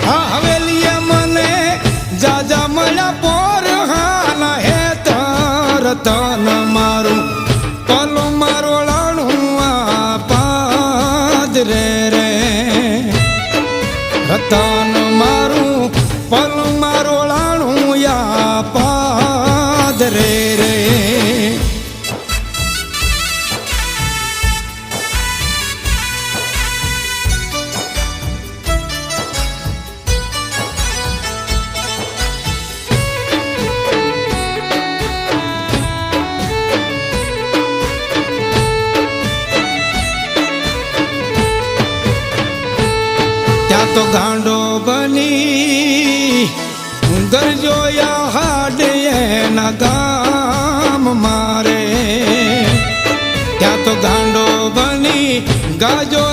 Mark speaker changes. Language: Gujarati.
Speaker 1: આ હવેલીએ મને જાજા મળ્યા પોર હાના હે રતન મારું પલું મારોળાણું આ પાદરે રે રતન મારું પલું મારોળાણું યા પાદરે રે ત્યાં તો ગાંડો બની ગરજોયા હાડે એના ગામ મારે ત્યાં તો ગાંડો બની ગાજો